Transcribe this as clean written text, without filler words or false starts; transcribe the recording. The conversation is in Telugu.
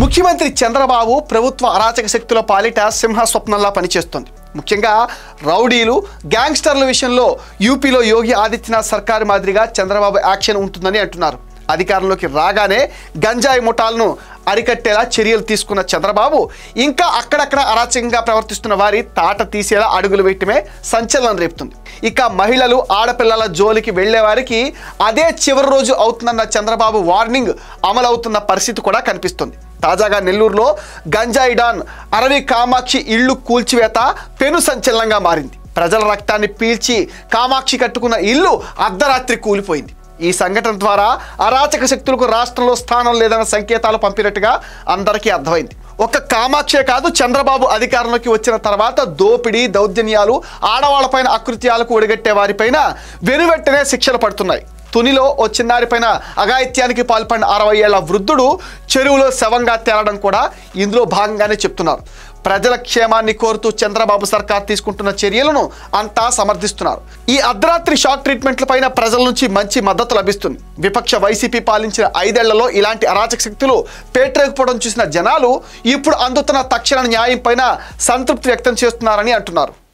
ముఖ్యమంత్రి చంద్రబాబు ప్రభుత్వ అరాచక శక్తుల పాలిట సింహ స్వప్నంలా పనిచేస్తుంది. ముఖ్యంగా రౌడీలు, గ్యాంగ్స్టర్ల విషయంలో యూపీలో యోగి ఆదిత్యనాథ్ సర్కారు మాదిరిగా చంద్రబాబు యాక్షన్ ఉంటుందని అంటున్నారు. అధికారంలోకి రాగానే గంజాయి ముఠాలను అరికట్టేలా చర్యలు తీసుకున్న చంద్రబాబు ఇంకా అక్కడక్కడ అరాచకంగా ప్రవర్తిస్తున్న వారి తాట తీసేలా అడుగులు వేయటమే సంచలనం రేపుతుంది. ఇక మహిళలు, ఆడపిల్లల జోలికి వెళ్లే వారికి అదే చివరి రోజు అవుతుందన్న చంద్రబాబు వార్నింగ్ అమలవుతున్న పరిస్థితి కూడా కనిపిస్తుంది. తాజాగా నెల్లూరులో గంజాయి డాన్ అరవి కామాక్షి ఇళ్లు కూల్చివేత పెను సంచలనంగా మారింది. ప్రజల రక్తాన్ని పీల్చి కామాక్షి కట్టుకున్న ఇల్లు అర్ధరాత్రి కూలిపోయింది. ఈ సంఘటన ద్వారా అరాచక శక్తులకు రాష్ట్రంలో స్థానం లేదన్న సంకేతాలు పంపినట్టుగా అందరికీ అర్థమైంది. ఒక్క కామాక్షే కాదు, చంద్రబాబు అధికారంలోకి వచ్చిన తర్వాత దోపిడీ, దౌర్జన్యాలు, ఆడవాళ్లపైన అకృత్యాలకు ఒడిగట్టే వారిపైన వెనువెంటనే శిక్షలు పడుతున్నాయి. తునిలో ఓ చిన్నారిపైన అఘాయిత్యానికి పాల్పడిన 60 ఏళ్ల వృద్ధుడు చెరువులో శవంగా తేలడం కూడా ఇందులో భాగంగానే చెప్తున్నారు. ప్రజల క్షేమాన్ని కోరుతూ చంద్రబాబు సర్కార్ తీసుకుంటున్న చర్యలను అంతా సమర్థిస్తున్నారు. ఈ అర్ధరాత్రి షాక్ ట్రీట్మెంట్లపైన ప్రజల నుంచి మంచి మద్దతు లభిస్తుంది. విపక్ష వైసీపీ పాలించిన 5 ఏళ్లలో ఇలాంటి అరాచక శక్తులు పేటరేకపోవడం చూసిన జనాలు ఇప్పుడు అందుతున్న తక్షణ న్యాయం పైన సంతృప్తి వ్యక్తం చేస్తున్నారని అంటున్నారు.